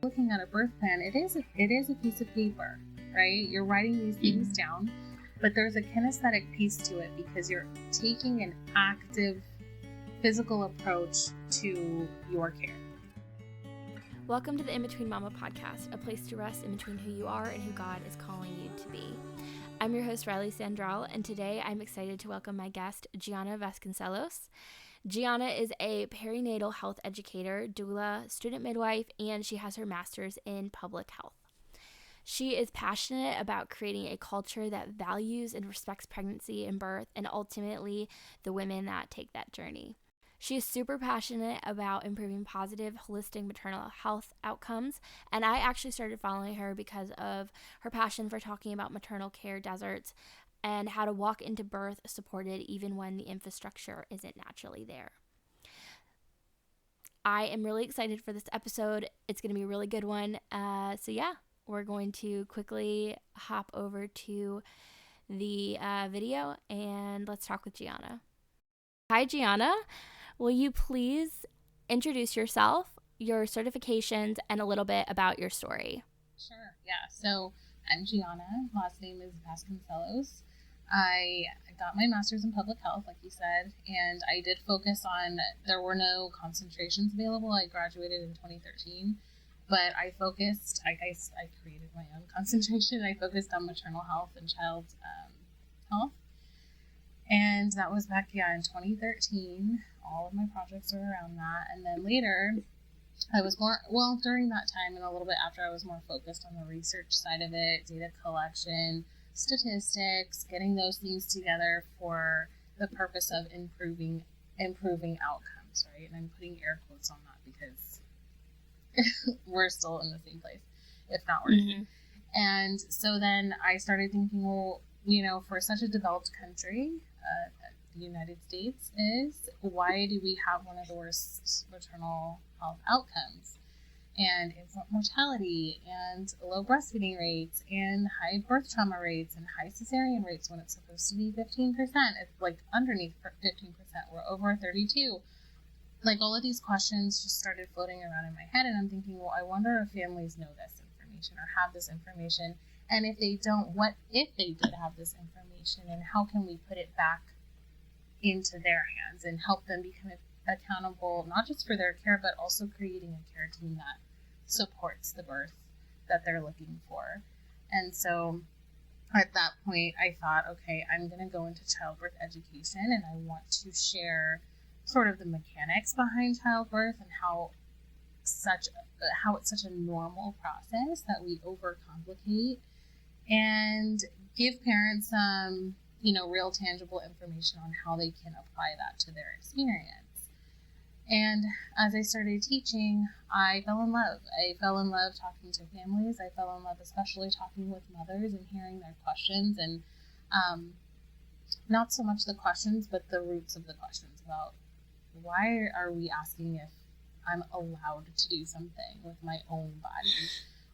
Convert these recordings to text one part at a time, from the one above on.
Looking at a birth plan, it is a piece of paper, right? You're writing these things down, but there's a kinesthetic piece to it because you're taking an active physical approach to your care. Welcome to the In Between Mama podcast, a place to rest in between who you are and who God is calling you to be. I'm your host, Riley Sandral, and today I'm excited to welcome my guest, Giana Vasconcellos. Giana is a perinatal health educator, doula, student midwife, and she has her master's in public health. She is passionate about creating a culture that values and respects pregnancy and birth, and ultimately the women that take that journey. She is super passionate about improving positive, holistic maternal health outcomes, and I actually started following her because of her passion for talking about maternal care deserts and how to walk into birth supported even when the infrastructure isn't naturally there. I am really excited for this episode. It's going to be a really good one. We're going to quickly hop over to the video and let's talk with Giana. Hi, Giana. Will you please introduce yourself, your certifications, and a little bit about your story? Sure, yeah. So I'm Giana. Last name is Vasconcellos. I got my master's in public health, like you said, and I did focus on, there were no concentrations available. I graduated in 2013, but I focused, I created my own concentration. I focused on maternal health and child health. And that was back, in 2013. All of my projects were around that. And then later, I was during that time and a little bit after, I was more focused on the research side of it, data collection, statistics, getting those things together for the purpose of improving outcomes, right? And I'm putting air quotes on that because we're still in the same place, if not worse. Mm-hmm. And so then I started thinking, well, for such a developed country, the United States is, why do we have one of the worst maternal health outcomes? And infant mortality and low breastfeeding rates and high birth trauma rates and high cesarean rates when it's supposed to be 15%. It's like underneath 15%. We're over 32%. Like all of these questions just started floating around in my head, and I'm thinking, well, I wonder if families know this information or have this information. And if they don't, what if they did have this information, and how can we put it back into their hands and help them become accountable, not just for their care, but also creating a care team that supports the birth that they're looking for. And so at that point, I thought, okay, I'm going to go into childbirth education, and I want to share sort of the mechanics behind childbirth and how it's such a normal process that we overcomplicate, and give parents some, real tangible information on how they can apply that to their experience. And as I started teaching, I fell in love. I fell in love talking to families. I fell in love especially talking with mothers and hearing their questions, and not so much the questions, but the roots of the questions about why are we asking if I'm allowed to do something with my own body?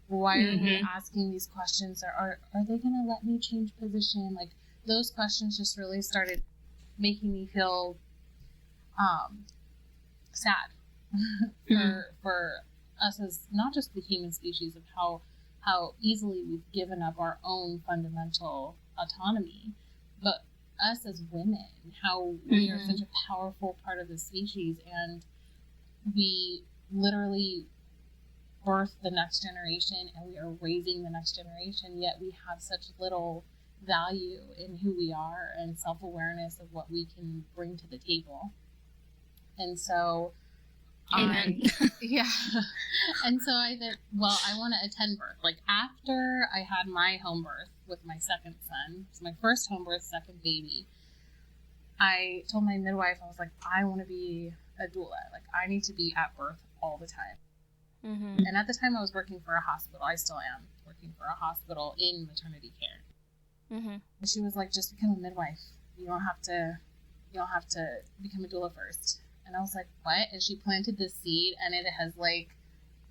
Why are we asking these questions? Are they going to let me change position? Like, those questions just really started making me feel sad for us as not just the human species, of how easily we've given up our own fundamental autonomy, but us as women, how we are such a powerful part of the species, and we literally birth the next generation, and we are raising the next generation, yet we have such little value in who we are and self-awareness of what we can bring to the table. And so Amen. And so I thought, well, I want to attend birth. Like, after I had my home birth with my second son, it's my first home birth, second baby, I told my midwife, I was like, I want to be a doula. Like, I need to be at birth all the time. Mm-hmm. And at the time I was working for a hospital. I still am working for a hospital in maternity care. Mm-hmm. And she was like, just become a midwife. You don't have to become a doula first. And I was like, what? And she planted this seed, and it has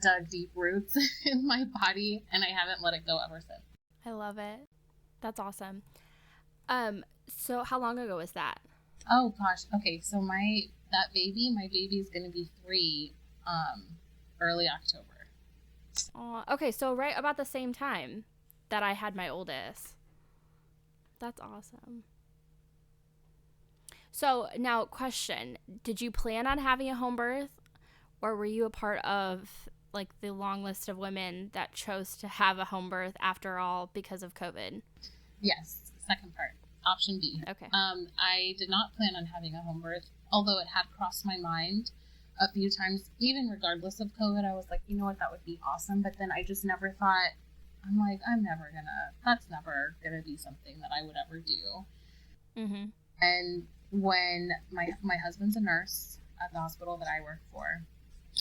dug deep roots in my body, and I haven't let it go ever since. I love it. That's awesome. So how long ago was that? Oh gosh. Okay. So my baby is going to be 3, early October. Okay, so right about the same time that I had my oldest. That's awesome. So now, question, did you plan on having a home birth, or were you a part of like the long list of women that chose to have a home birth after all because of COVID? Yes, second part, option B. Okay. I did not plan on having a home birth, although it had crossed my mind a few times, even regardless of COVID. I was like, you know what, that would be awesome. But then I just never thought, that's never gonna be something that I would ever do. Mm-hmm. And when my husband's a nurse at the hospital that I work for.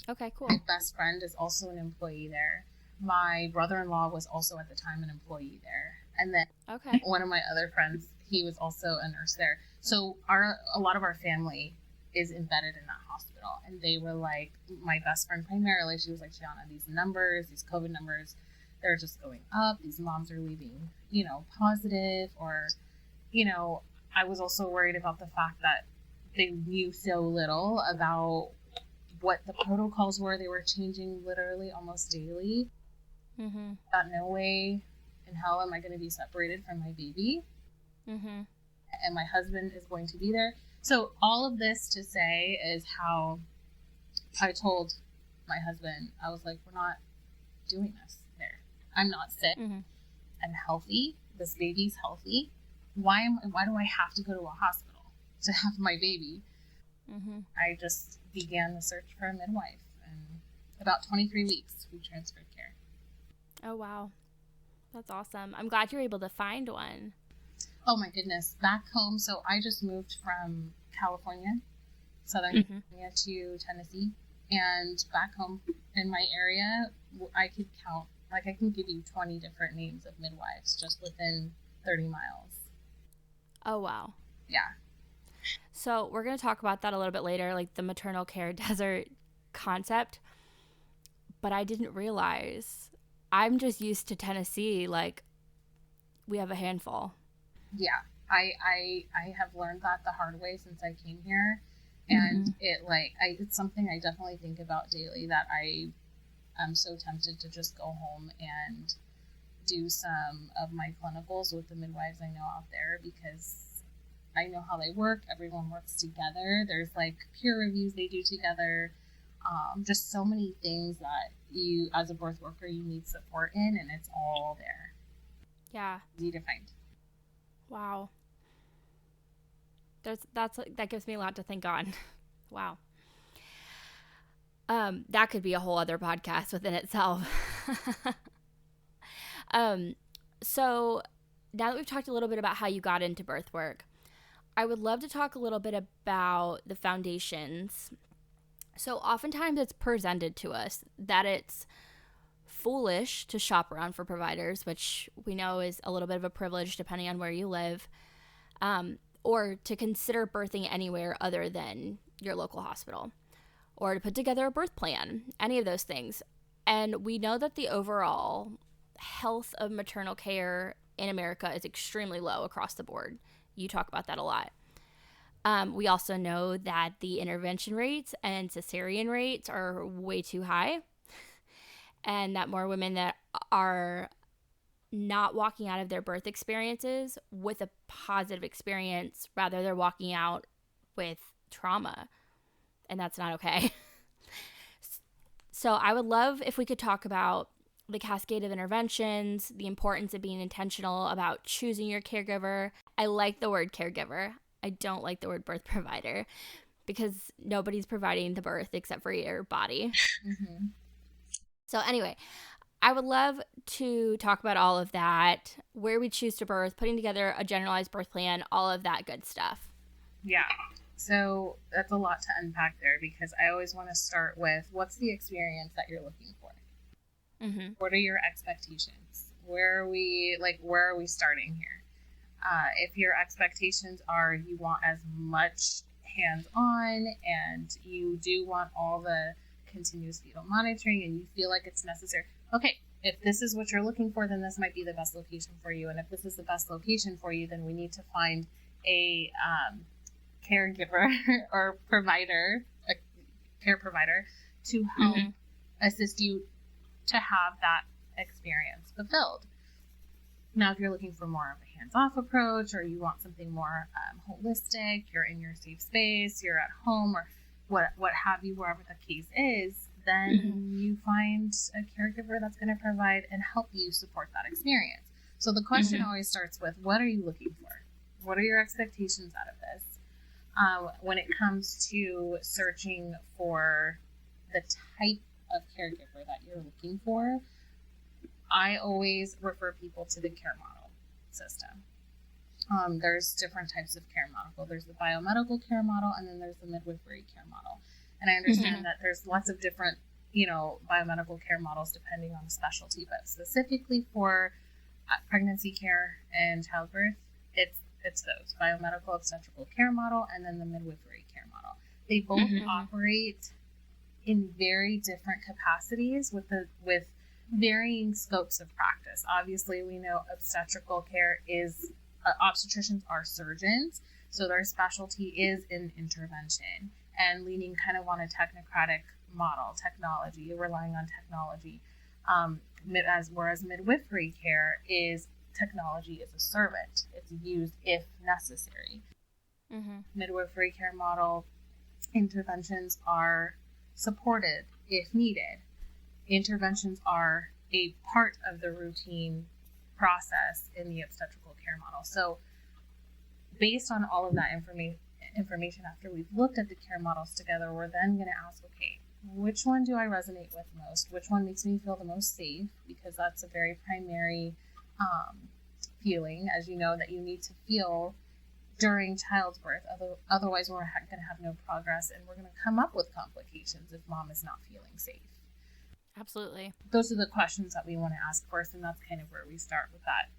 Okay, cool. My best friend is also an employee there. My brother-in-law was also at the time an employee there. And then one of my other friends, he was also a nurse there. So a lot of our family is embedded in that hospital. And they were like, my best friend primarily, she was like, Giana, these numbers, these COVID numbers, they're just going up. These moms are leaving, positive, or, I was also worried about the fact that they knew so little about what the protocols were. They were changing literally almost daily. Mm-hmm. Thought, no way in hell am I going to be separated from my baby. Mm-hmm. And my husband is going to be there. So all of this to say is how I told my husband, I was like, we're not doing this there. I'm not sick. Mm-hmm. I'm healthy. This baby's healthy. Why do I have to go to a hospital to have my baby? Mm-hmm. I just began the search for a midwife, and about 23 weeks we transferred care. Oh, wow. That's awesome. I'm glad you were able to find one. Oh my goodness. Back home, so I just moved from California, Southern California, to Tennessee, and back home in my area, I could count, I can give you 20 different names of midwives just within 30 miles. Oh, wow. Yeah. So we're going to talk about that a little bit later, like the maternal care desert concept. But I didn't realize, I'm just used to Tennessee, like we have a handful. Yeah. I have learned that the hard way since I came here. And it's something I definitely think about daily, that I'm so tempted to just go home and do some of my clinicals with the midwives I know out there, because I know how they work. Everyone works together. There's like peer reviews they do together. Just so many things that you, as a birth worker, you need support in, and it's all there. Yeah. Easy to find. Wow. That gives me a lot to think on. Wow. That could be a whole other podcast within itself. So now that we've talked a little bit about how you got into birth work, I would love to talk a little bit about the foundations. So oftentimes it's presented to us that it's foolish to shop around for providers, which we know is a little bit of a privilege depending on where you live, or to consider birthing anywhere other than your local hospital, or to put together a birth plan, any of those things. And we know that the overall health of maternal care in America is extremely low across the board. You talk about that a lot. We also know that the intervention rates and cesarean rates are way too high, and that more women that are not walking out of their birth experiences with a positive experience, rather they're walking out with trauma, and that's not okay. So I would love if we could talk about the cascade of interventions, the importance of being intentional about choosing your caregiver. I like the word caregiver. I don't like the word birth provider, because nobody's providing the birth except for your body. Mm-hmm. So anyway, I would love to talk about all of that, where we choose to birth, putting together a generalized birth plan, all of that good stuff. Yeah. So that's a lot to unpack there, because I always want to start with, what's the experience that you're looking for? Mm-hmm. What are your expectations? Where are we starting here? If your expectations are you want as much hands-on, and you do want all the continuous fetal monitoring, and you feel like it's necessary, okay, if this is what you're looking for, then this might be the best location for you. And if this is the best location for you, then we need to find a caregiver or provider, a care provider, to help assist you to have that experience fulfilled. Now, if you're looking for more of a hands-off approach, or you want something more holistic, you're in your safe space, you're at home, or what have you, wherever the case is, then you find a caregiver that's going to provide and help you support that experience. So the question always starts with, what are you looking for? What are your expectations out of this? When it comes to searching for the type of caregiver that you're looking for, I always refer people to the care model system. There's different types of care model. There's the biomedical care model, and then there's the midwifery care model. And I understand that there's lots of different, biomedical care models depending on the specialty, but specifically for pregnancy care and childbirth, it's those biomedical obstetrical care model and then the midwifery care model. They both operate in very different capacities with varying scopes of practice. Obviously, we know obstetrical care is obstetricians are surgeons, so their specialty is in intervention and leaning kind of on a technocratic model, technology, relying on technology. Whereas midwifery care is technology is a servant. It's used if necessary. Midwifery care model interventions are supported if needed. Interventions are a part of the routine process in the obstetrical care model. So based on all of that information after we've looked at the care models together, we're then going to ask, okay, which one do I resonate with most? Which one makes me feel the most safe? Because that's a very primary feeling, as you know, that you need to feel during childbirth. Otherwise, we're going to have no progress, and we're going to come up with complications if mom is not feeling safe. Absolutely. Those are the questions that we want to ask first, and that's kind of where we start with that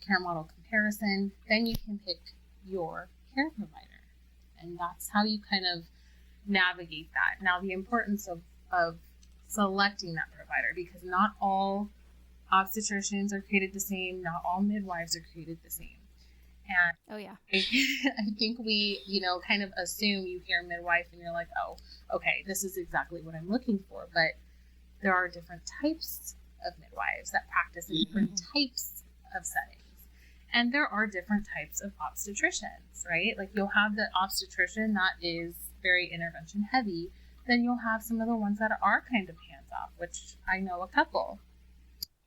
care model comparison. Then you can pick your care provider, and that's how you kind of navigate that. Now, the importance of selecting that provider, because not all obstetricians are created the same, not all midwives are created the same. And I think we, kind of assume you hear midwife and you're like, oh, okay, this is exactly what I'm looking for. But there are different types of midwives that practice in different types of settings. And there are different types of obstetricians, right? Like you'll have the obstetrician that is very intervention heavy. Then you'll have some of the ones that are kind of hands-off, which I know a couple.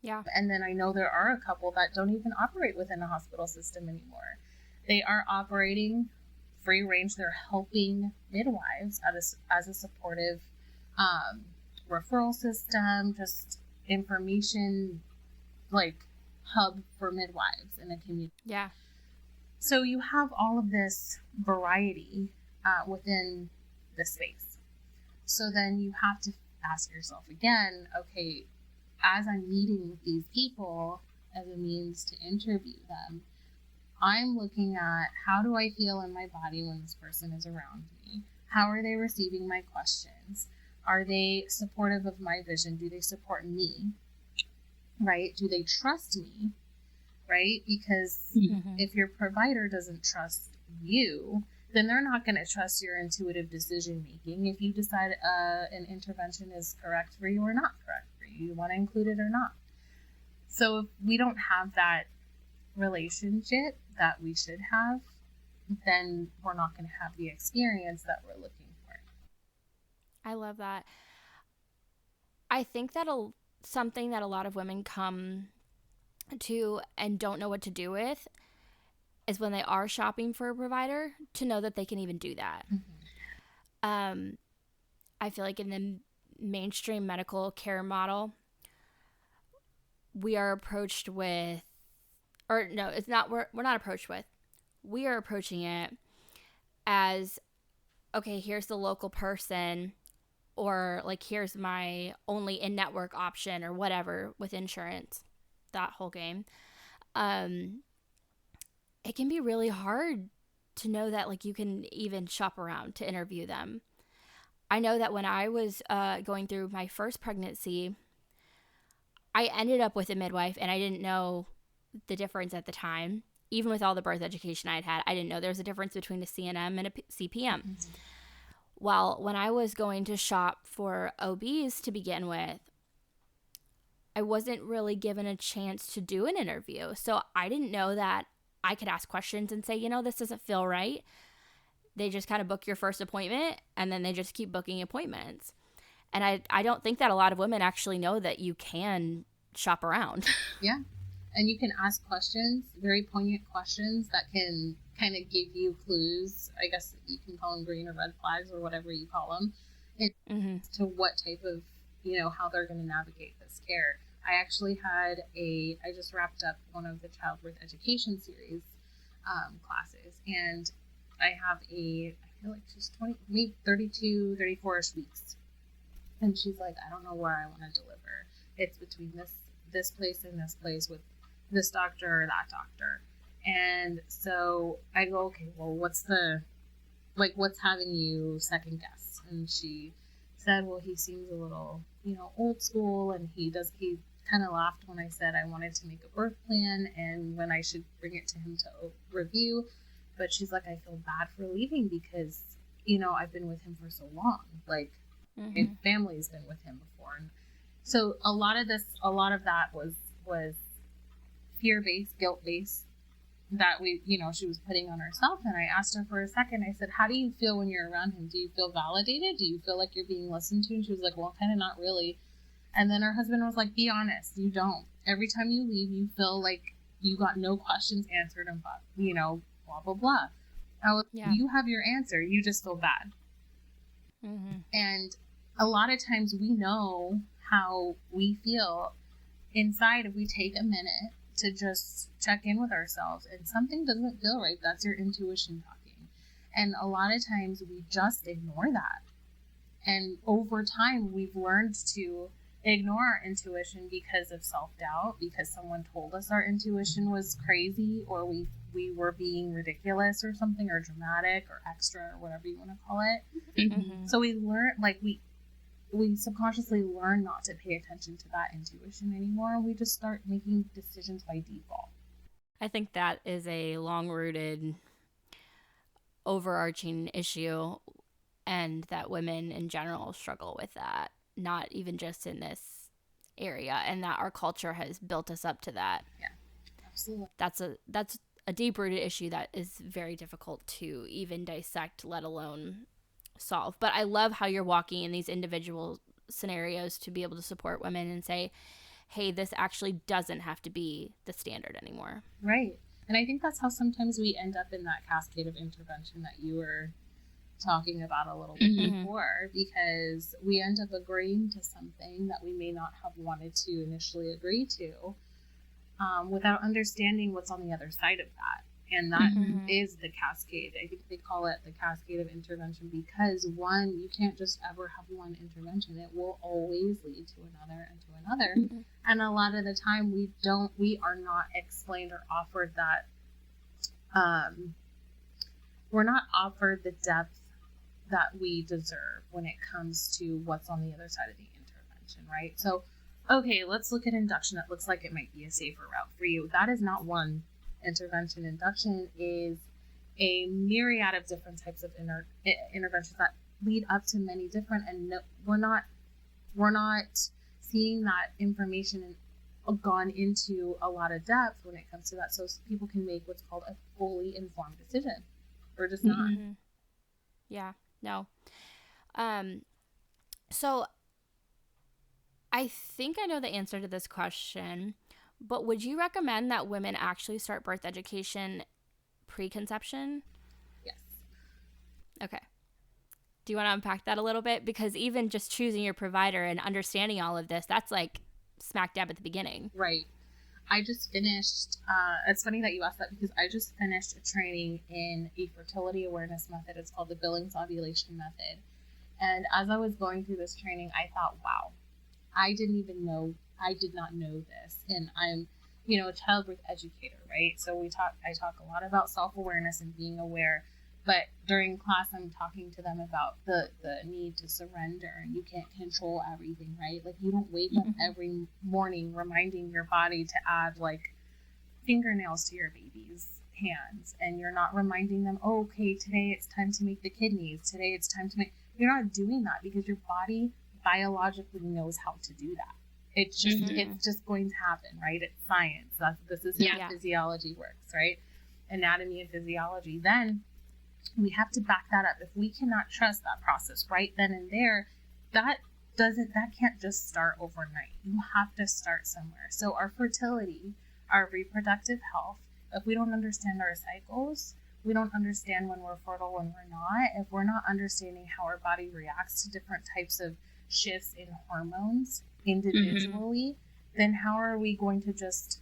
Yeah. And then I know there are a couple that don't even operate within a hospital system anymore. They are operating free range. They're helping midwives as a supportive referral system, just information like hub for midwives in a community. Yeah. So you have all of this variety within the space. So then you have to ask yourself again, okay, as I'm meeting with these people as a means to interview them, I'm looking at how do I feel in my body when this person is around me? How are they receiving my questions? Are they supportive of my vision? Do they support me? Right? Do they trust me? Right? Because if your provider doesn't trust you, then they're not going to trust your intuitive decision making if you decide an intervention is correct for you or not correct for you. You want to include it or not. So if we don't have that relationship that we should have, then we're not going to have the experience that we're looking for. I love that. I think that something that a lot of women come to and don't know what to do with is when they are shopping for a provider, to know that they can even do that. I feel like in the mainstream medical care model, we are approached with, or no, it's not, we're not approached with, we are approaching it as, okay, here's the local person, or like, here's my only in-network option or whatever with insurance, that whole game. It can be really hard to know that like you can even shop around to interview them. I know that when I was going through my first pregnancy, I ended up with a midwife, and I didn't know the difference at the time. Even with all the birth education I had, I didn't know there was a difference between a CNM and a CPM. Well, when I was going to shop for OBs to begin with, I wasn't really given a chance to do an interview. So I didn't know that I could ask questions and say, you know, this doesn't feel right. They just kind of book your first appointment and then they just keep booking appointments. And I don't think that a lot of women actually know that you can shop around. Yeah. And you can ask questions, very poignant questions that can kind of give you clues. I guess you can call them green or red flags or whatever you call them, to what type of, you know, how they're going to navigate this care. I actually had I just wrapped up one of the childbirth education series classes, and I have I feel like she's 32, 34-ish weeks. And she's like, I don't know where I want to deliver. It's between this place and this place with this doctor or that doctor. And so I go, okay, well, what's having you second guess? And she said, well, he seems a little, you know, old school, and he kind of laughed when I said I wanted to make a birth plan and when I should bring it to him to review. But she's like, I feel bad for leaving because, you know, I've been with him for so long. Like, my family's been with him before. And so a lot of that was fear-based, guilt-based that she was putting on herself. And I asked her for a second, I said, how do you feel when you're around him? Do you feel validated? Do you feel like you're being listened to? And she was like, well, kind of not really. And then her husband was like, be honest, you don't. Every time you leave, you feel like you got no questions answered and, you know, blah, blah, blah. You have your answer. You just feel bad. And a lot of times we know how we feel inside if we take a minute to just check in with ourselves and something doesn't feel right. That's your intuition talking. And a lot of times we just ignore that. And over time, we've learned to ignore our intuition because of self-doubt, because someone told us our intuition was crazy, or we were being ridiculous or something, or dramatic or extra or whatever you want to call it. So we learn, like we subconsciously learn not to pay attention to that intuition anymore. We just start making decisions by default. I think that is a long-rooted, overarching issue, and that women in general struggle with that, not even just in this area, and that our culture has built us up to that. Yeah, absolutely. That's a deep-rooted issue that is very difficult to even dissect, let alone solve. But I love how you're walking in these individual scenarios to be able to support women and say, hey, this actually doesn't have to be the standard anymore. Right. And I think that's how sometimes we end up in that cascade of intervention that you were talking about a little bit before, because we end up agreeing to something that we may not have wanted to initially agree to, without understanding what's on the other side of that. And that is the cascade. I think they call it the cascade of intervention because, one, you can't just ever have one intervention. It will always lead to another and to another. And a lot of the time we are not explained or offered that, we're not offered the depth that we deserve when it comes to what's on the other side of the intervention, right? So, okay, let's look at induction. It looks like it might be a safer route for you. That is not one intervention. Induction is a myriad of different types of interventions that lead up to many different, and we're not seeing that information gone into a lot of depth when it comes to that, so people can make what's called a fully informed decision, or just not. Yeah, no. So I think I know the answer to this question, but would you recommend that women actually start birth education pre-conception? Yes. Okay. Do you want to unpack that a little bit? Because even just choosing your provider and understanding all of this, that's like smack dab at the beginning. Right. I just finished, it's funny that you asked that because I just finished a training in a fertility awareness method. It's called the Billings ovulation method. And as I was going through this training, I thought, wow, I did not know this. And I'm, a childbirth educator, right? So I talk a lot about self-awareness and being aware, but during class, I'm talking to them about the need to surrender, and you can't control everything, right? Like, you don't wake up every morning reminding your body to add like fingernails to your baby's hands, and you're not reminding them, oh, okay, today it's time to make the kidneys. Today it's time to make, you're not doing that because your body biologically knows how to do that. It's just it's just going to happen, right? It's science. This is how physiology works, right? Anatomy and physiology. Then we have to back that up. If we cannot trust that process right then and there, that can't just start overnight. You have to start somewhere. So our fertility, our reproductive health, if we don't understand our cycles, we don't understand when we're fertile, when we're not, if we're not understanding how our body reacts to different types of shifts in hormones individually, then how are we going to just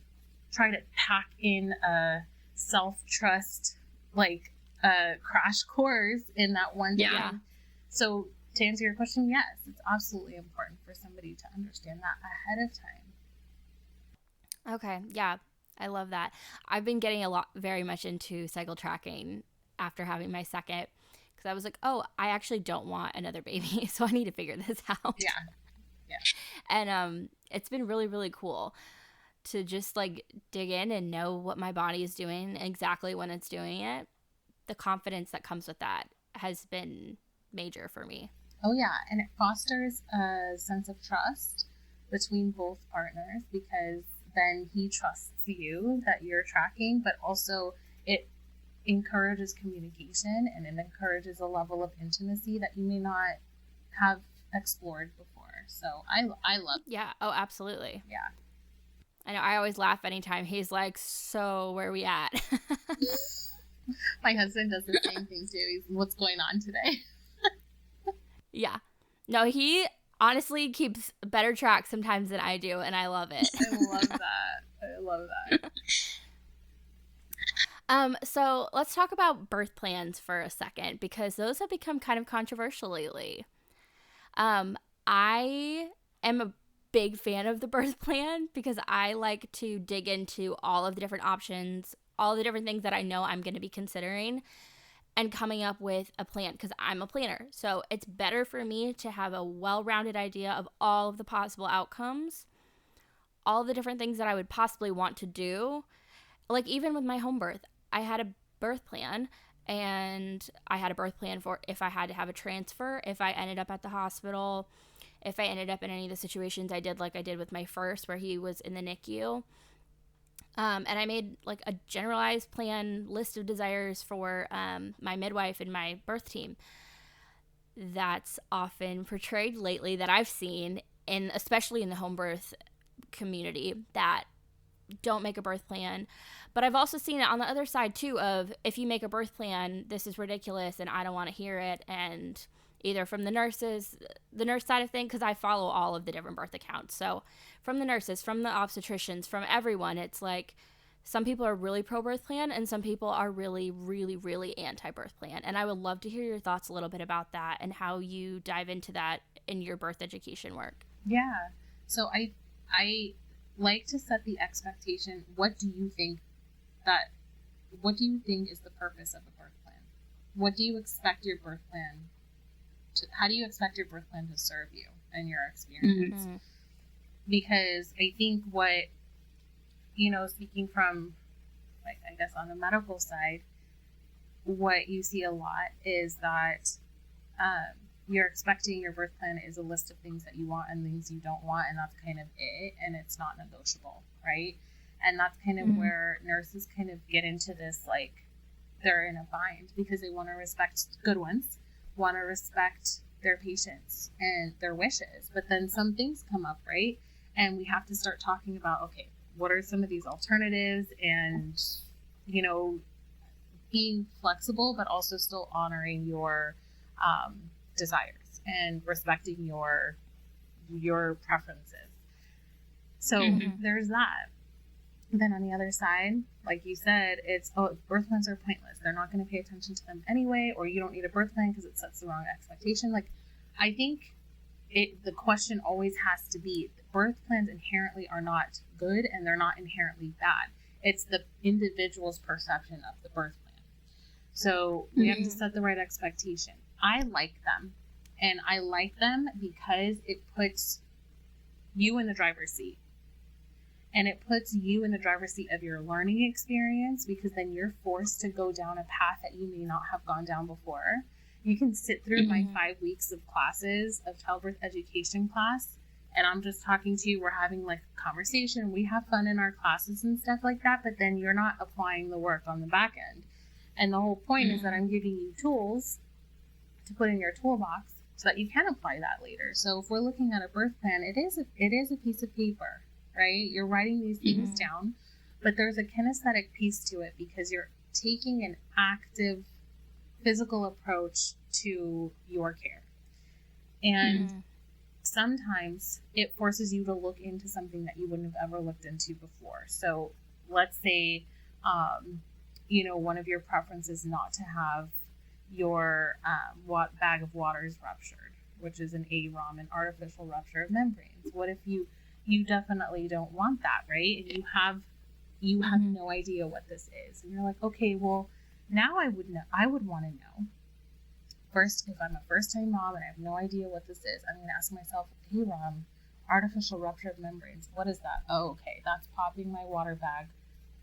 try to pack in a self-trust, like a crash course in that one thing? So to answer your question, yes, it's absolutely important for somebody to understand that ahead of time. Okay, yeah, I love that. I've been getting very much into cycle tracking after having my second, because I was like, oh, I actually don't want another baby, so I need to figure this out. Yeah. And it's been really, really cool to just like dig in and know what my body is doing exactly when it's doing it. The confidence that comes with that has been major for me. Oh yeah, and it fosters a sense of trust between both partners, because then he trusts you that you're tracking, but also it encourages communication, and it encourages a level of intimacy that you may not have explored before. So I love it. Yeah. Oh, absolutely. Yeah. I know. I always laugh anytime he's like, so where are we at? My husband does the same thing too. He's, what's going on today? Yeah. No, he honestly keeps better track sometimes than I do, and I love it. I love that. So let's talk about birth plans for a second, because those have become kind of controversial lately. I am a big fan of the birth plan because I like to dig into all of the different options, all the different things that I know I'm going to be considering, and coming up with a plan, because I'm a planner. So it's better for me to have a well-rounded idea of all of the possible outcomes, all the different things that I would possibly want to do. Like even with my home birth, I had a birth plan, and I had a birth plan for if I had to have a transfer, if I ended up at the hospital, if I ended up in any of the situations I did, like I did with my first, where he was in the NICU. And I made like a generalized plan list of desires for my midwife and my birth team. That's often portrayed lately that I've seen, especially in the home birth community, that don't make a birth plan. But I've also seen it on the other side too, of if you make a birth plan, this is ridiculous and I don't want to hear it. And either from the nurse side of things, because I follow all of the different birth accounts. So from the nurses, from the obstetricians, from everyone, it's like some people are really pro-birth plan and some people are really, really, really anti-birth plan. And I would love to hear your thoughts a little bit about that and how you dive into that in your birth education work. Yeah. So I like to set the expectation. What do you think is the purpose of a birth plan? What do you expect your birth plan how do you expect your birth plan to serve you and your experience? Mm-hmm. Because I think what, speaking from, like, I guess on the medical side, what you see a lot is that you're expecting your birth plan is a list of things that you want and things you don't want, and that's kind of it, and it's not negotiable, right? And that's kind of where nurses kind of get into this, like, they're in a bind because they want to respect good ones, want to respect their patients and their wishes, but then some things come up, right? And we have to start talking about, okay, what are some of these alternatives, and being flexible but also still honoring your desires and respecting your preferences. So there's that. Then on the other side, like you said, it's, birth plans are pointless. They're not going to pay attention to them anyway, or you don't need a birth plan because it sets the wrong expectation. Like, I think the question always has to be, birth plans inherently are not good and they're not inherently bad. It's the individual's perception of the birth plan. So we have to set the right expectation. I like them, and I like them because it puts you in the driver's seat. And it puts you in the driver's seat of your learning experience, because then you're forced to go down a path that you may not have gone down before. You can sit through my 5 weeks of classes of childbirth education class and I'm just talking to you, we're having like a conversation, we have fun in our classes and stuff like that, but then you're not applying the work on the back end. And the whole point is that I'm giving you tools to put in your toolbox so that you can apply that later. So if we're looking at a birth plan, it is a piece of paper, right? You're writing these things down, but there's a kinesthetic piece to it because you're taking an active physical approach to your care. And sometimes it forces you to look into something that you wouldn't have ever looked into before. So let's say, one of your preferences not to have your bag of waters ruptured, which is an AROM, an artificial rupture of membranes. What if you definitely don't want that, right? And you have no idea what this is, and you're like, okay, well, now I would want to know. First, if I'm a first-time mom and I have no idea what this is, I'm going to ask myself, AROM, artificial rupture of membranes, what is that? Oh, okay, that's popping my water bag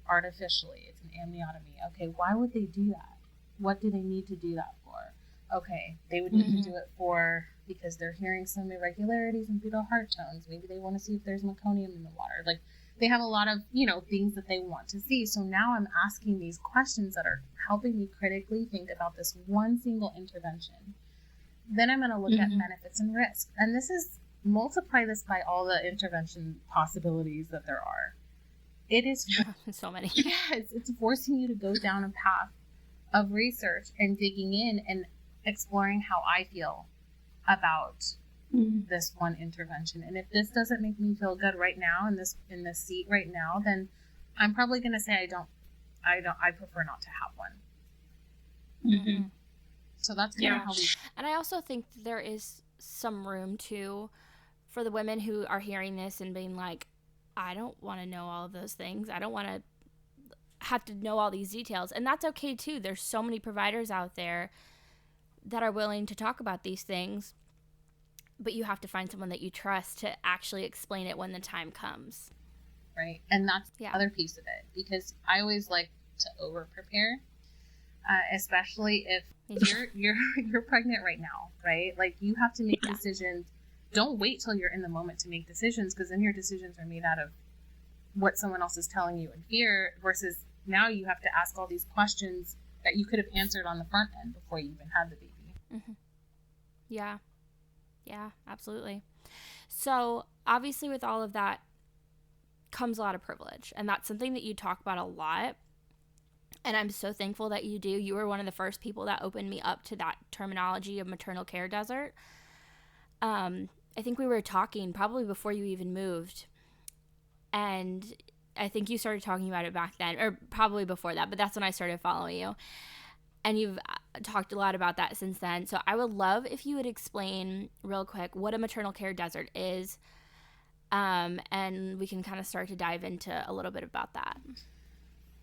artificially. It's an amniotomy. Okay, why would they do that? What do they need to do that for? Okay, they would need to do it because they're hearing some irregularities in fetal heart tones. Maybe they want to see if there's meconium in the water. Like, they have a lot of, things that they want to see. So now I'm asking these questions that are helping me critically think about this one single intervention. Then I'm going to look at benefits and risks. And this is, multiply this by all the intervention possibilities that there are. It is so many. Yes, it's forcing you to go down a path of research and digging in and exploring how I feel about this one intervention. And if this doesn't make me feel good right now in this seat right now, then I'm probably going to say I prefer not to have one. So that's kind of how we. And I also think there is some room too for the women who are hearing this and being like, I don't want to know all of those things. I don't want to have to know all these details. And that's okay too. There's so many providers out there that are willing to talk about these things, but you have to find someone that you trust to actually explain it when the time comes. Right. And that's the other piece of it, because I always like to over prepare, especially if you're pregnant right now, right? Like, you have to make decisions. Don't wait till you're in the moment to make decisions, because then your decisions are made out of what someone else is telling you in fear, versus now you have to ask all these questions that you could have answered on the front end before you even had the baby. Yeah, absolutely. So obviously with all of that comes a lot of privilege, and that's something that you talk about a lot. And I'm so thankful that you do. You were one of the first people that opened me up to that terminology of maternal care desert. I think we were talking probably before you even moved, and I think you started talking about it back then, or probably before that, but that's when I started following you. And you've talked a lot about that since then. So I would love if you would explain real quick what a maternal care desert is, and we can kind of start to dive into a little bit about that.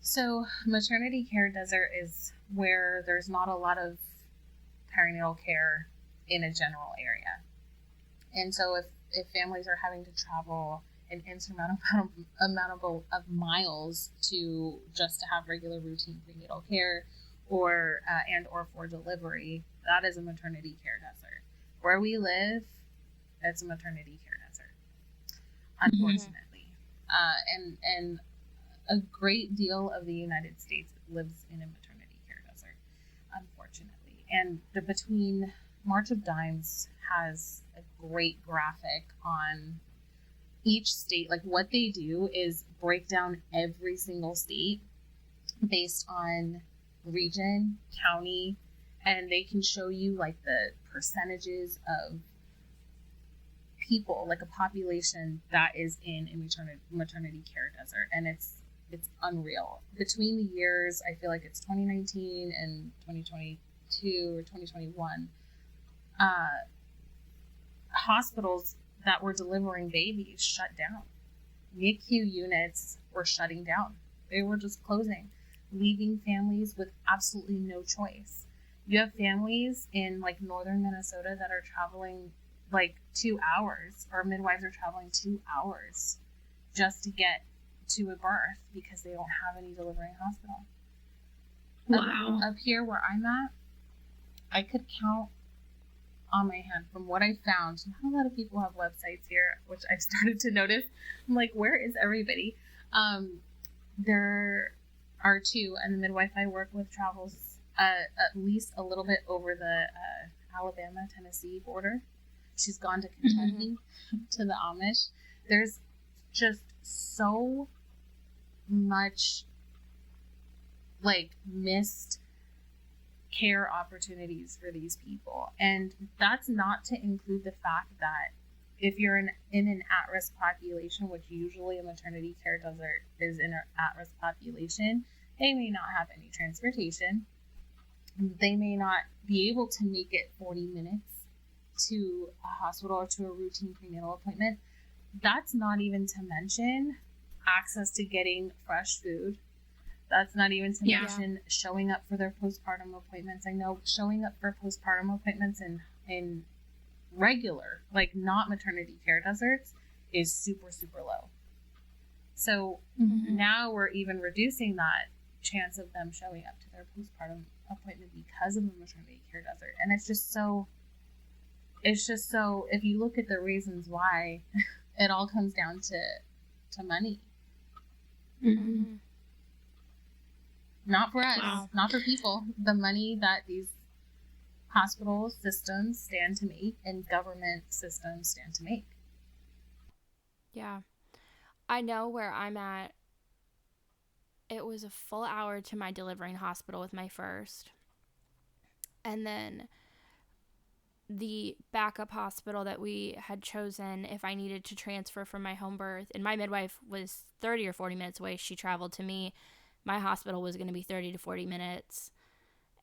So maternity care desert is where there's not a lot of perinatal care in a general area. And so if families are having to travel an insurmountable amount of miles to have regular routine prenatal care or for delivery, that is a maternity care desert. Where we live, it's a maternity care desert, unfortunately. And a great deal of the United States lives in a maternity care desert, unfortunately. And between March of Dimes has a great graphic on each state. Like, what they do is break down every single state based on region, county, and they can show you like the percentages of people, like a population that is in a maternity care desert. And it's unreal. Between the years, I feel like it's 2019 and 2022 or 2021, hospitals that were delivering babies shut down. NICU units were shutting down. They were just closing, leaving families with absolutely no choice. You have families in like northern Minnesota that are traveling like 2 hours, or midwives are traveling 2 hours just to get to a birth because they don't have any delivering hospital. Wow. Up here where I'm at, I could count on my hand from what I found. Not a lot of people have websites here, which I've started to notice. I'm like, where is everybody? There are two, and the midwife I work with travels at least a little bit over the Alabama-Tennessee border. She's gone to Kentucky, to the Amish. There's just so much like missed care opportunities for these people, and that's not to include the fact that if you're in an at-risk population, which usually a maternity care desert is in an at-risk population, they may not have any transportation. They may not be able to make it 40 minutes to a hospital or to a routine prenatal appointment. That's not even to mention access to getting fresh food. That's not even to mention showing up for their postpartum appointments. I know showing up for postpartum appointments in regular, like not maternity care deserts, is super, super low. So now we're even reducing that chance of them showing up to their postpartum appointment because of the maternity care desert. And it's just so, if you look at the reasons why, it all comes down to money. Not for us, not for people. The money that these hospital systems stand to make and government systems stand to make. Yeah. I know where I'm at. It was a full hour to my delivering hospital with my first. And then the backup hospital that we had chosen if I needed to transfer from my home birth, and my midwife was 30 or 40 minutes away. She traveled to me. My hospital was going to be 30 to 40 minutes.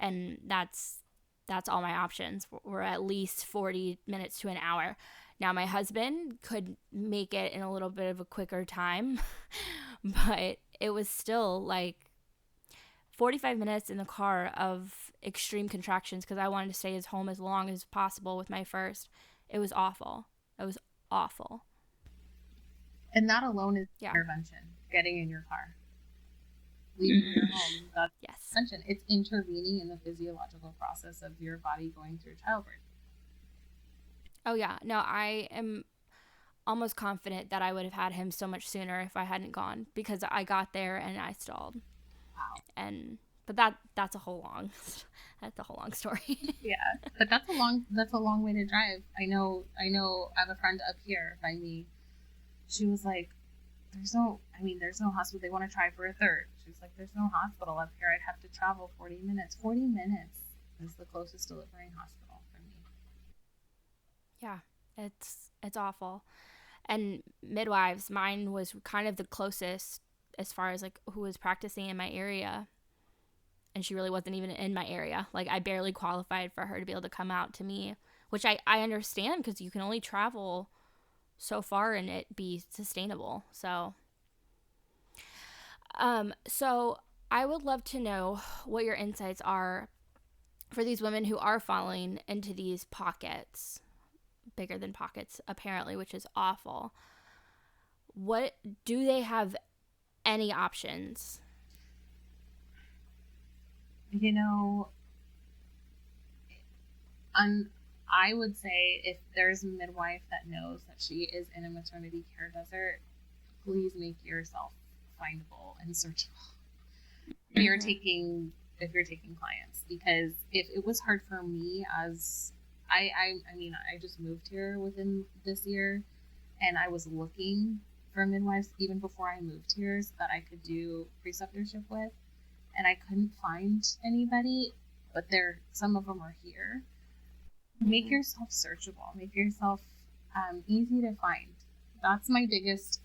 And that's all my options were at least 40 minutes to an hour. Now, my husband could make it in a little bit of a quicker time, but it was still like 45 minutes in the car of extreme contractions because I wanted to stay at home as long as possible with my first. It was awful. It was awful. And that alone is intervention, getting in your car. Leaving your home, that's intervention. It's intervening in the physiological process of your body going through childbirth. Oh, yeah. No, I am almost confident that I would have had him so much sooner if I hadn't gone because I got there and I stalled. Wow. But that's a whole long story. Yeah, but that's a long way to drive. I know. I have a friend up here by me. She was like, there's no hospital. They want to try for a third. She's like, there's no hospital up here. I'd have to travel 40 minutes. 40 minutes is the closest delivering hospital for me. Yeah, it's awful. And midwives, mine was kind of the closest as far as like who was practicing in my area. And she really wasn't even in my area. Like I barely qualified for her to be able to come out to me, which I understand because you can only travel so far and it be sustainable. So I would love to know what your insights are for these women who are falling into these pockets, bigger than pockets apparently, which is awful. What do they have any options? You know, I would say if there's a midwife that knows that she is in a maternity care desert, please make yourself findable and searchable. If you're taking clients, because if it was hard for me as I just moved here within this year, and I was looking for midwives even before I moved here so that I could do preceptorship with, and I couldn't find anybody, but some of them are here. Make yourself searchable. Make yourself easy to find. That's my biggest,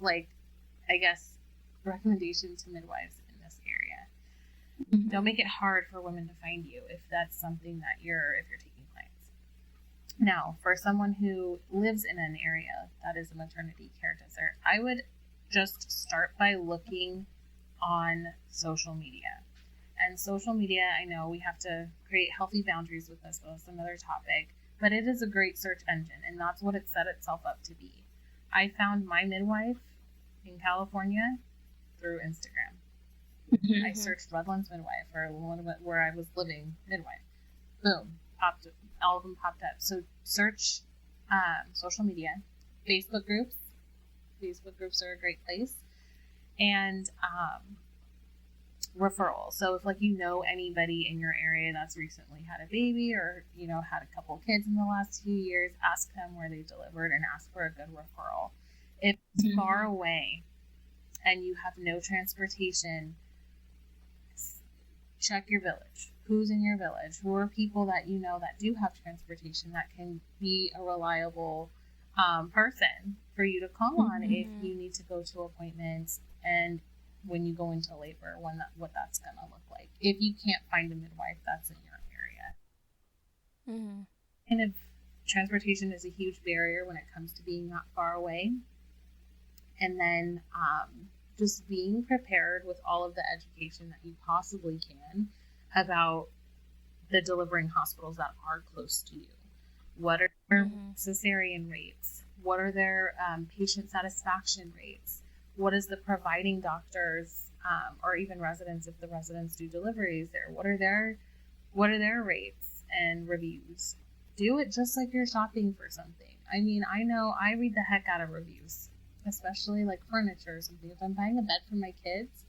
recommendation to midwives in this area. Don't make it hard for women to find you if that's something that if you're taking clients. Now, for someone who lives in an area that is a maternity care desert, I would just start by looking on social media. And social media, I know we have to create healthy boundaries with this, but that's another topic. But it is a great search engine, and that's what it set itself up to be. I found my midwife in California through Instagram. I searched Redlands midwife or where I was living midwife. Boom, popped all of them popped up. So search social media, Facebook groups. Facebook groups are a great place. And referrals. So if, like, you know anybody in your area that's recently had a baby or, you know, had a couple kids in the last few years, ask them where they delivered and ask for a good referral. If it's far away and you have no transportation, check your village. Who's in your village? Who are people that you know that do have transportation that can be a reliable person for you to call on if you need to go to appointments and when you go into labor, what that's going to look like. If you can't find a midwife that's in your area. Kind of transportation is a huge barrier when it comes to being not far away. And then just being prepared with all of the education that you possibly can about the delivering hospitals that are close to you. What are their cesarean rates? What are their patient satisfaction rates? What is the providing doctors or even residents, if the residents do deliveries there? What are their rates and reviews? Do it just like you're shopping for something. I mean, I know I read the heck out of reviews, especially like furniture or something. If I'm buying a bed for my kids,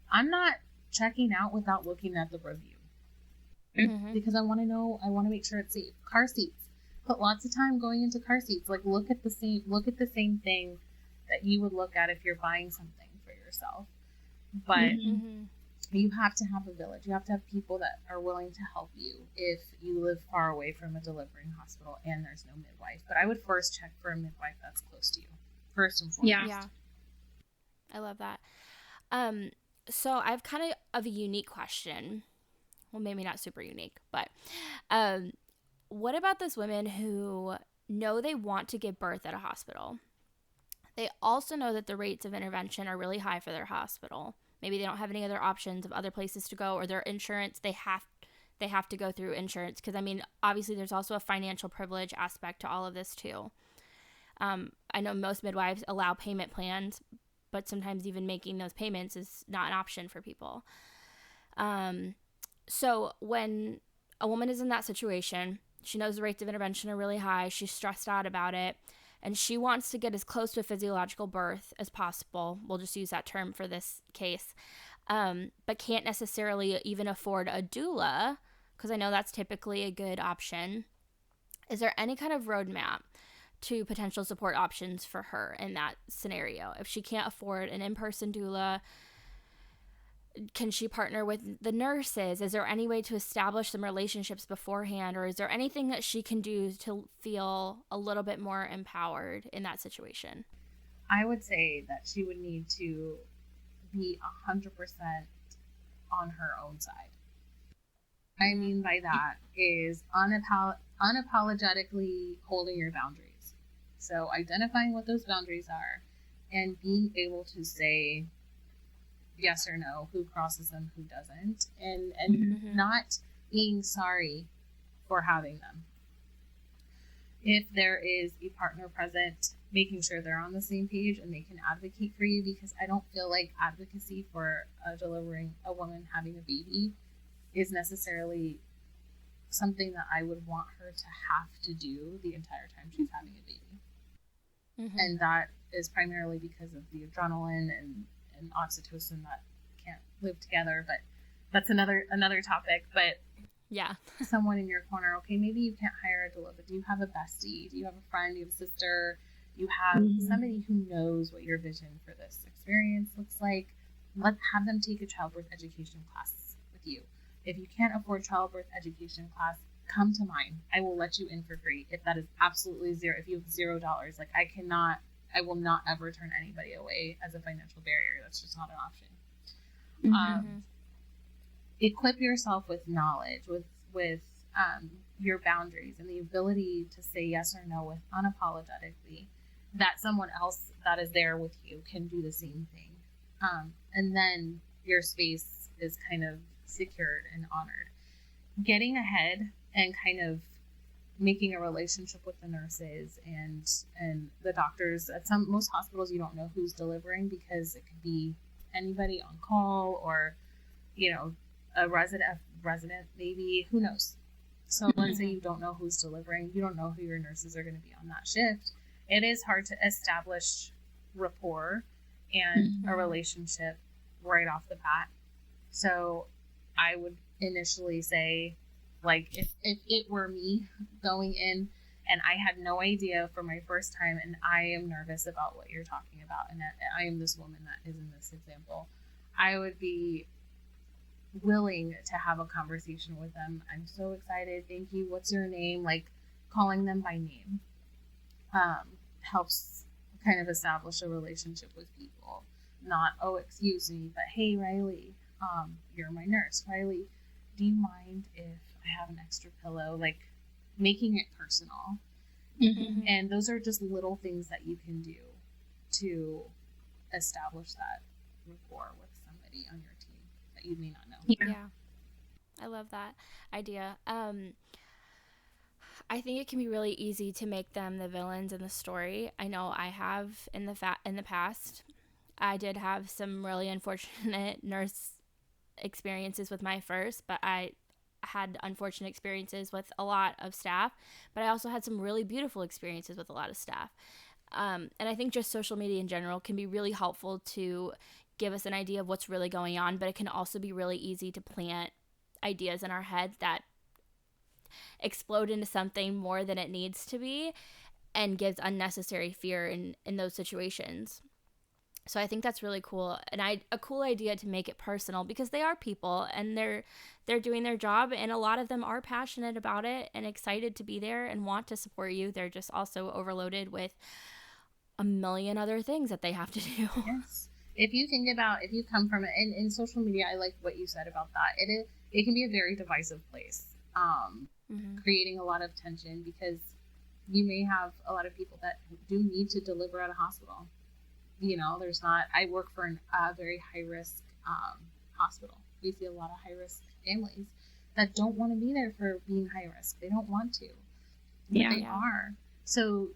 I'm not checking out without looking at the review because I want to make sure it's safe. Car seats. Put lots of time going into car seats. Like look at the same thing that you would look at if you're buying something for yourself. But you have to have a village. You have to have people that are willing to help you if you live far away from a delivering hospital and there's no midwife. But I would first check for a midwife that's close to you, first and foremost. Yeah. I love that. So I have kind of a unique question. Well, maybe not super unique, but what about those women who know they want to give birth at a hospital? They also know that the rates of intervention are really high for their hospital. Maybe they don't have any other options of other places to go, or their insurance, they have to go through insurance. Because, I mean, obviously there's also a financial privilege aspect to all of this too. I know most midwives allow payment plans, but sometimes even making those payments is not an option for people. So when a woman is in that situation, she knows the rates of intervention are really high, she's stressed out about it, and she wants to get as close to a physiological birth as possible. We'll just use that term for this case. But can't necessarily even afford a doula, because I know that's typically a good option. Is there any kind of roadmap to potential support options for her in that scenario? If she can't afford an in-person doula, can she partner with the nurses? Is there any way to establish some relationships beforehand, or is there anything that she can do to feel a little bit more empowered in that situation? I would say that she would need to be 100% on her own side. I mean by that is unapologetically holding your boundaries. So identifying what those boundaries are and being able to say yes or no, who crosses them, who doesn't, and not being sorry for having them. If there is a partner present, making sure they're on the same page and they can advocate for you, because I don't feel like advocacy for a woman having a baby is necessarily something that I would want her to have to do the entire time she's having a baby. And that is primarily because of the adrenaline and oxytocin that can't live together, but that's another topic. But yeah, someone in your corner. Okay, maybe you can't hire a doula, but do you have a bestie? Do you have a friend? Do you have a sister? You have somebody who knows what your vision for this experience looks like. Let's have them take a childbirth education class with you. If you can't afford childbirth education class, come to mine. I will let you in for free. If that is absolutely zero, if you have $0, like I will not ever turn anybody away as a financial barrier. That's just not an option. Equip yourself with knowledge, with your boundaries and the ability to say yes or no with unapologetically, that someone else that is there with you can do the same thing. And then your space is kind of secured and honored. Getting ahead and kind of making a relationship with the nurses and the doctors. At most hospitals, you don't know who's delivering because it could be anybody on call or, a resident maybe, who knows. So let's say you don't know who's delivering, you don't know who your nurses are going to be on that shift. It is hard to establish rapport and a relationship right off the bat. So I would initially say, like, if it were me going in and I had no idea for my first time and I am nervous about what you're talking about, and I am this woman that is in this example, I would be willing to have a conversation with them. I'm so excited. Thank you. What's your name? Like, calling them by name helps kind of establish a relationship with people. Not, oh, excuse me, but hey, Riley, you're my nurse. Riley, do you mind if I have an extra pillow? Like, making it personal. And those are just little things that you can do to establish that rapport with somebody on your team that you may not know. Yeah. I love that idea. I think it can be really easy to make them the villains in the story. I know I have in the past. I did have some really unfortunate nurse experiences with my first, but I had unfortunate experiences with a lot of staff, but I also had some really beautiful experiences with a lot of staff. And I think just social media in general can be really helpful to give us an idea of what's really going on, but it can also be really easy to plant ideas in our head that explode into something more than it needs to be and gives unnecessary fear in those situations. So I think that's really cool, and a cool idea to make it personal, because they are people and they're doing their job, and a lot of them are passionate about it and excited to be there and want to support you. They're just also overloaded with a million other things that they have to do. Yes. If you think about, if you come from it, and in social media, I like what you said about that. It can be a very divisive place, creating a lot of tension, because you may have a lot of people that do need to deliver at a hospital. You know, I work for a very high-risk hospital. We see a lot of high-risk families that don't want to be there for being high-risk. They don't want to. But they are. So,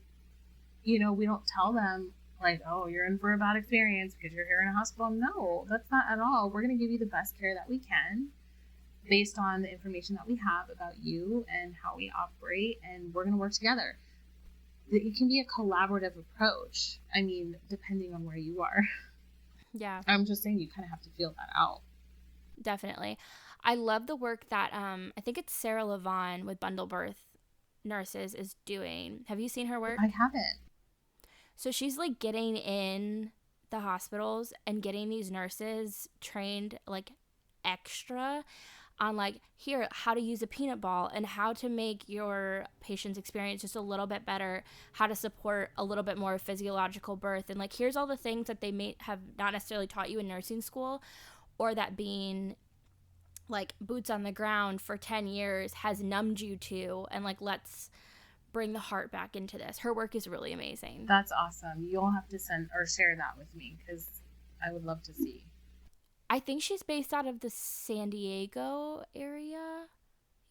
you know, we don't tell them, like, oh, you're in for a bad experience because you're here in a hospital. No, that's not at all. We're going to give you the best care that we can based on the information that we have about you and how we operate, and we're going to work together. It can be a collaborative approach. I mean, depending on where you are. Yeah. I'm just saying, you kind of have to feel that out. Definitely. I love the work that I think it's Sarah Levon with Bundle Birth Nurses is doing. Have you seen her work? I haven't. So she's like getting in the hospitals and getting these nurses trained like extra on like, here, how to use a peanut ball and how to make your patient's experience just a little bit better, how to support a little bit more physiological birth. And like, here's all the things that they may have not necessarily taught you in nursing school, or that being like boots on the ground for 10 years has numbed you to, and like, let's bring the heart back into this. Her work is really amazing. That's awesome. You'll have to send or share that with me, because I would love to see. I think she's based out of the San Diego area.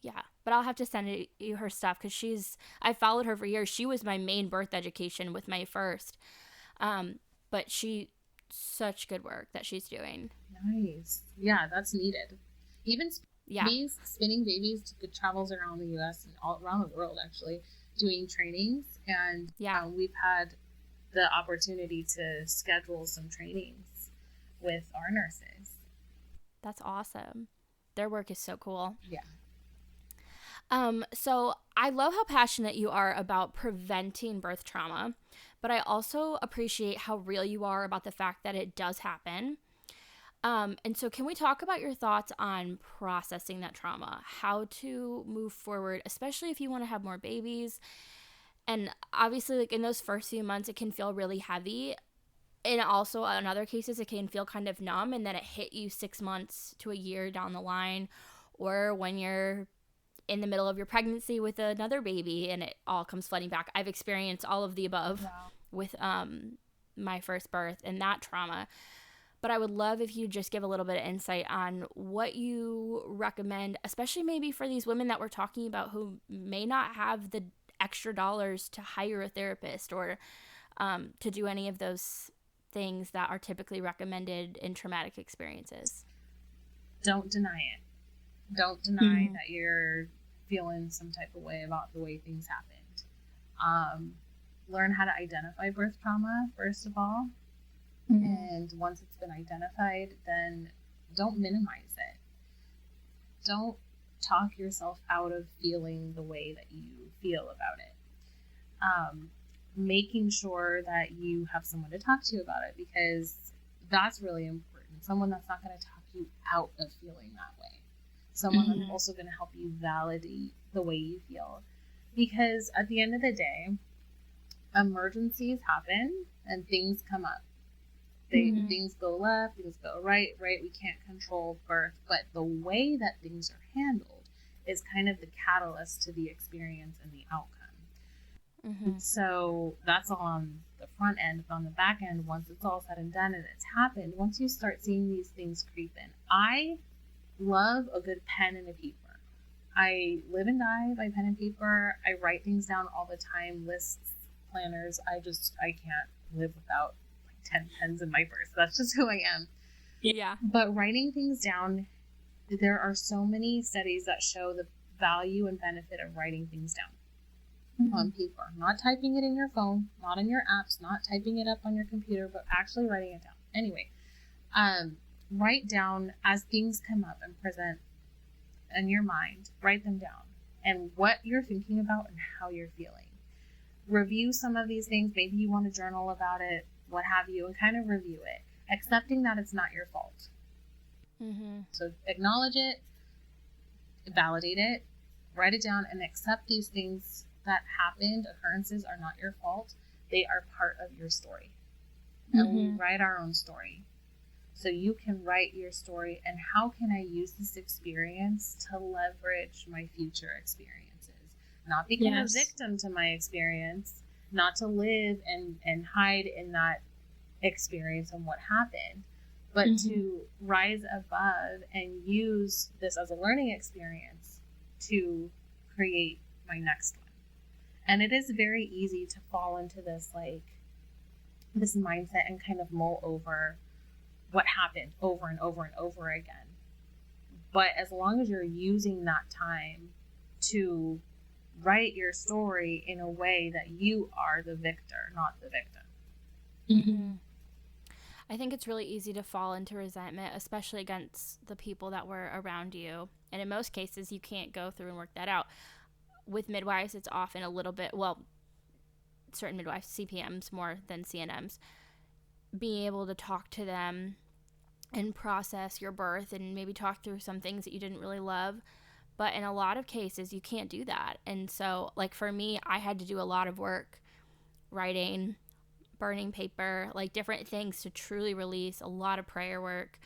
Yeah, but I'll have to send you her stuff, because I followed her for years. She was my main birth education with my first. But such good work that she's doing. Nice. Yeah, that's needed. Even spinning babies travels around the U.S. and all around the world, actually, doing trainings. And we've had the opportunity to schedule some trainings with our nurses. That's awesome. Their work is so cool. Yeah. So I love how passionate you are about preventing birth trauma, but I also appreciate how real you are about the fact that it does happen. And so can we talk about your thoughts on processing that trauma, how to move forward, especially if you want to have more babies? And obviously, like, in those first few months, it can feel really heavy. And also, in other cases, it can feel kind of numb, and then it hit you 6 months to a year down the line, or when you're in the middle of your pregnancy with another baby and it all comes flooding back. I've experienced all of the above with my first birth and that trauma. But I would love if you just give a little bit of insight on what you recommend, especially maybe for these women that we're talking about who may not have the extra dollars to hire a therapist or to do any of those things that are typically recommended in traumatic experiences. Don't deny it. Don't deny that you're feeling some type of way about the way things happened. Learn how to identify birth trauma, first of all. Mm-hmm. And once it's been identified, then don't minimize it. Don't talk yourself out of feeling the way that you feel about it. Making sure that you have someone to talk to about it, because that's really important. Someone that's not going to talk you out of feeling that way. Someone Mm-hmm. that's also going to help you validate the way you feel. Because at the end of the day, emergencies happen and things come up. Things go left, things go right? We can't control birth, but the way that things are handled is kind of the catalyst to the experience and the outcome. Mm-hmm. So that's all on the front end. But on the back end, once it's all said and done and it's happened, once you start seeing these things creep in, I love a good pen and a paper. I live and die by pen and paper. I write things down all the time, lists, planners. I can't live without 10 pens in my purse. That's just who I am. Yeah. But writing things down, there are so many studies that show the value and benefit of writing things down on paper. Not typing it in your phone, not in your apps, not typing it up on your computer, but actually writing it down. Anyway, write down as things come up and present in your mind. Write them down and what you're thinking about and how you're feeling. Review some of these things. Maybe you want to journal about it, what have you, and kind of review it, accepting that it's not your fault. Mm-hmm. So acknowledge it, validate it, write it down, and accept these things that happened. Occurrences are not your fault. They are part of your story. And we write our own story. So you can write your story, and how can I use this experience to leverage my future experiences? Not become a victim to my experience, not to live and hide in that experience and what happened, but to rise above and use this as a learning experience to create my next one. And it is very easy to fall into this this mindset and kind of mull over what happened over and over and over again. But as long as you're using that time to write your story in a way that you are the victor, not the victim. Mm-hmm. I think it's really easy to fall into resentment, especially against the people that were around you. And in most cases, you can't go through and work that out. With midwives, it's often a little bit, certain midwives, CPMs more than CNMs, being able to talk to them and process your birth and maybe talk through some things that you didn't really love. But in a lot of cases, you can't do that. And so, for me, I had to do a lot of work, writing, burning paper, different things to truly release, a lot of prayer work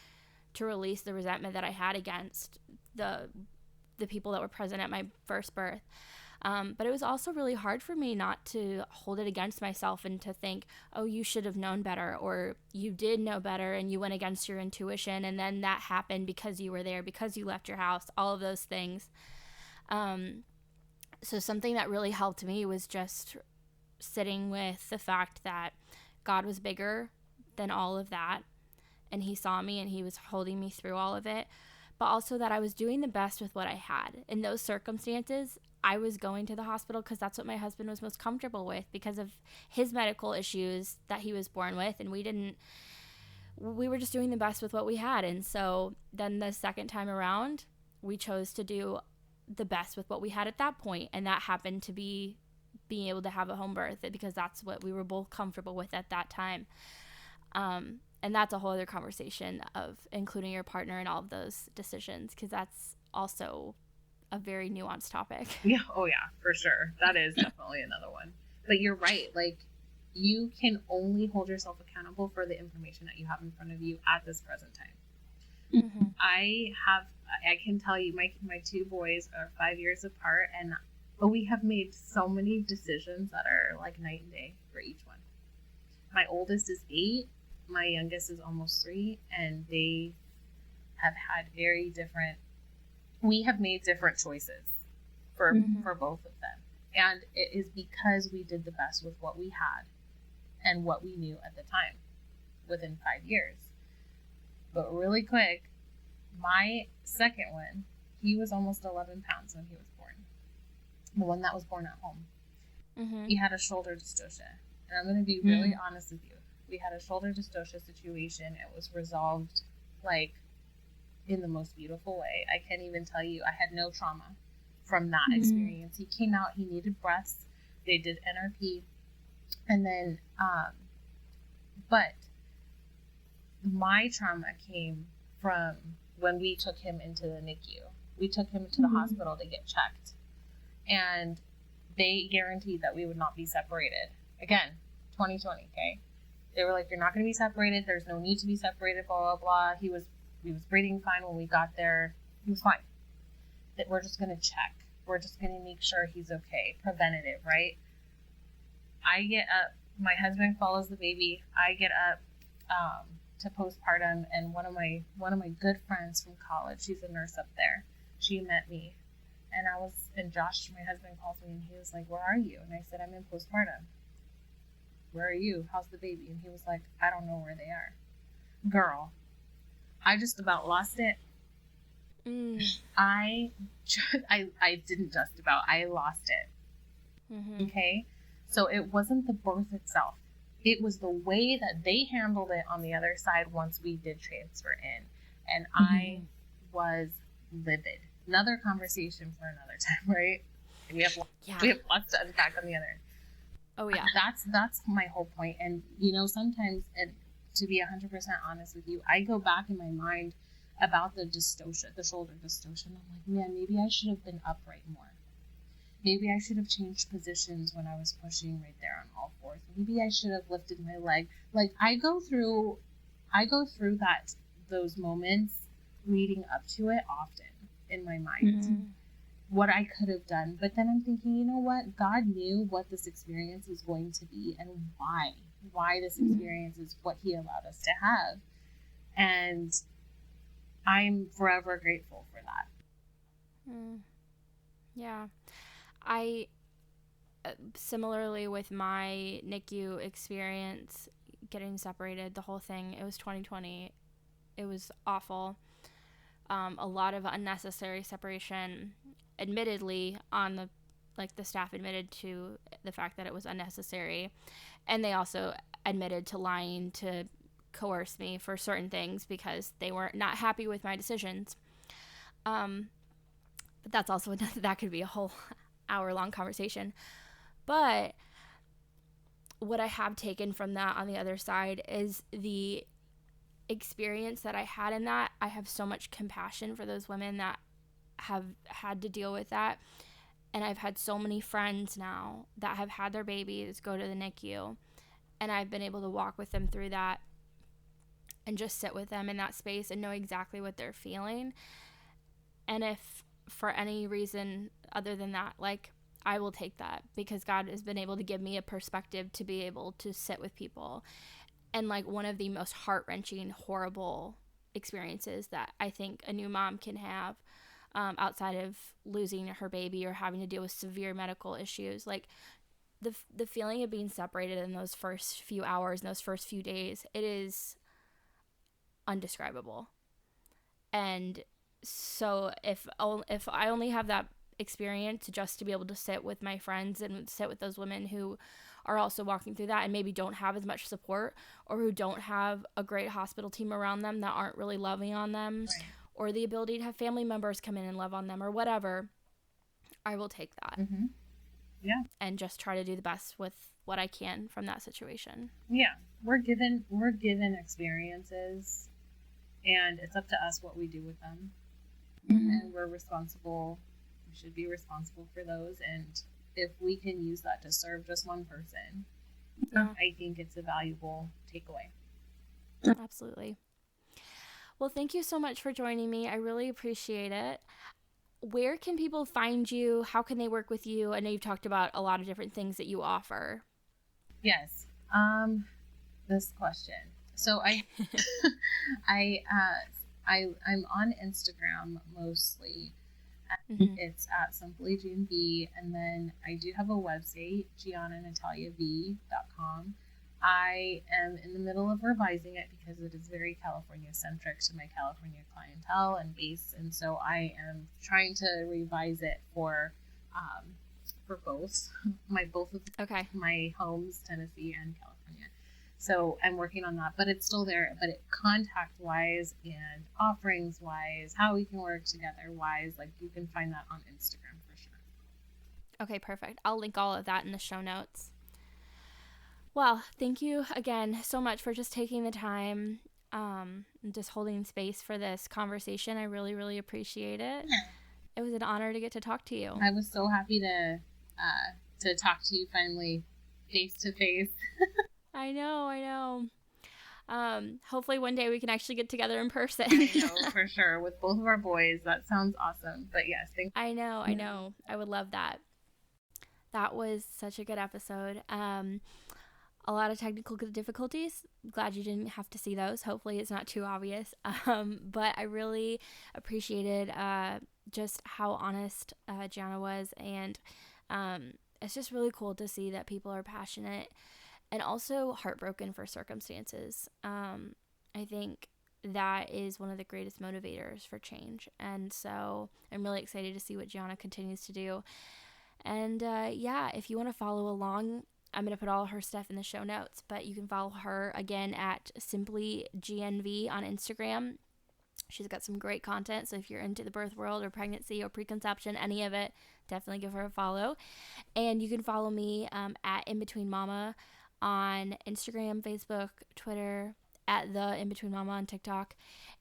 to release the resentment that I had against the people that were present at my first birth. But it was also really hard for me not to hold it against myself and to think, oh, you should have known better, or you did know better and you went against your intuition, and then that happened because you were there, because you left your house, all of those things. So something that really helped me was just sitting with the fact that God was bigger than all of that, and he saw me and he was holding me through all of it, but also that I was doing the best with what I had. In those circumstances, I was going to the hospital because that's what my husband was most comfortable with because of his medical issues that he was born with, and we were just doing the best with what we had. And so then the second time around, we chose to do the best with what we had at that point, and that happened to be being able to have a home birth because that's what we were both comfortable with at that time. And that's a whole other conversation of including your partner in all of those decisions, because that's also a very nuanced topic. Yeah. Oh yeah, for sure. That is definitely another one. But you're right. You can only hold yourself accountable for the information that you have in front of you at this present time. Mm-hmm. I can tell you, my two boys are 5 years apart, and we have made so many decisions that are like night and day for each one. My oldest is 8, my youngest is almost 3, and they have had we have made different choices for both of them. And it is because we did the best with what we had and what we knew at the time within 5 years. But really quick, my second one, he was almost 11 pounds when he was born. the one that was born at home. Mm-hmm. He had a shoulder dystocia. And I'm going to be really honest with you. We had a shoulder dystocia situation. It was resolved, like, in the most beautiful way. I can't even tell you. I had no trauma from that experience. He came out. He needed breaths. They did NRP. And then, but my trauma came from when we took him into the NICU. We took him to the hospital to get checked. And they guaranteed that we would not be separated. Again, 2020, okay? They were like, you're not going to be separated. There's no need to be separated, blah, blah, blah. He was breathing fine when we got there. He was fine. That we're just going to check. We're just going to make sure he's okay. Preventative, right? I get up. My husband follows the baby. I get up to postpartum, and one of my good friends from college, she's a nurse up there. She met me, and Josh, my husband, calls me, and he was like, "Where are you?" And I said, "I'm in postpartum." "Where are you? How's the baby?" And he was like, "I don't know where they are." Girl, I just about lost it. I didn't just about. I lost it. Okay? So it wasn't the birth itself. It was the way that they handled it on the other side once we did transfer in. And I was livid. Another conversation for another time, right? And we have lots to unpack on the other end. Oh, yeah. That's my whole point. And, sometimes, and to be 100% honest with you, I go back in my mind about the dystocia, the shoulder dystocia, and I'm like, man, maybe I should have been upright more. Maybe I should have changed positions when I was pushing right there on all fours. Maybe I should have lifted my leg. Like, I go through those moments leading up to it often in my mind. What I could have done. But then I'm thinking, you know what? God knew what this experience was going to be and why this experience is what he allowed us to have. And I'm forever grateful for that. Yeah. I, similarly with my NICU experience, getting separated, the whole thing, it was 2020. It was awful. A lot of unnecessary separation, admittedly, on the staff admitted to the fact that it was unnecessary. And they also admitted to lying to coerce me for certain things because they were not happy with my decisions. But that's also, that could be a whole hour-long conversation. But what I have taken from that on the other side is the experience that I had in that. I have so much compassion for those women that have had to deal with that. And I've had so many friends now that have had their babies go to the NICU. And I've been able to walk with them through that and just sit with them in that space and know exactly what they're feeling. And if for any reason other than that, I will take that because God has been able to give me a perspective to be able to sit with people. And one of the most heart-wrenching, horrible experiences that I think a new mom can have, outside of losing her baby or having to deal with severe medical issues, the feeling of being separated in those first few hours, in those first few days, it is undescribable. And so if I only have that experience just to be able to sit with my friends and sit with those women who are also walking through that and maybe don't have as much support or who don't have a great hospital team around them that aren't really loving on them, right, or the ability to have family members come in and love on them or whatever, I will take that. Yeah. And just try to do the best with what I can from that situation. Yeah. We're given experiences and it's up to us what we do with them. And we're responsible. We should be responsible for those. And if we can use that to serve just one person, I think it's a valuable takeaway. Absolutely. Well, thank you so much for joining me. I really appreciate it. Where can people find you? How can they work with you? I know you've talked about a lot of different things that you offer. Yes. This question. So I'm on Instagram mostly. It's at simplyGNV, and then I do have a website, giananataliav.com. I am in the middle of revising it because it is very California-centric to my California clientele and base, and so I am trying to revise it for for both. Both of Okay. my homes, Tennessee and California. So I'm working on that, but it's still there. But contact wise and offerings wise, how we can work together wise, like you can find that on Instagram for sure. Okay, perfect. I'll link all of that in the show notes. Well, thank you again so much for just taking the time, just holding space for this conversation. I really, really appreciate it. Yeah. It was an honor to get to talk to you. I was so happy to talk to you finally, face to face. I know. Hopefully one day we can actually get together in person. I know, for sure, with both of our boys. That sounds awesome. But yes, thanks. I know. I would love that. That was such a good episode. A lot of technical difficulties. Glad you didn't have to see those. Hopefully it's not too obvious. But I really appreciated just how honest Giana was. And it's just really cool to see that people are passionate and also heartbroken for circumstances. I think that is one of the greatest motivators for change. And so I'm really excited to see what Giana continues to do. And if you want to follow along, I'm going to put all her stuff in the show notes, but you can follow her again at simplygnv on Instagram. She's got some great content, so if you're into the birth world or pregnancy or preconception, any of it, definitely give her a follow. And you can follow me at InBetweenMama on Instagram, Facebook, Twitter, at the InBetweenMama on TikTok.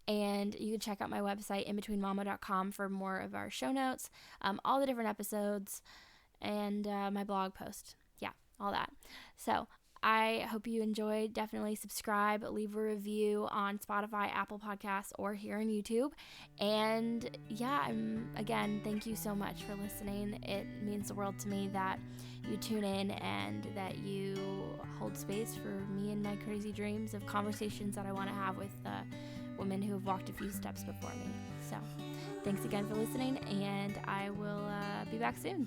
And you can check out my website, InBetweenMama.com, for more of our show notes, all the different episodes, and my blog post. All that. So I hope you enjoyed. Definitely subscribe, leave a review on Spotify, Apple Podcasts, or here on YouTube. And again, thank you so much for listening. It means the world to me that you tune in and that you hold space for me and my crazy dreams of conversations that I want to have with women who have walked a few steps before me. So thanks again for listening, and I will be back soon.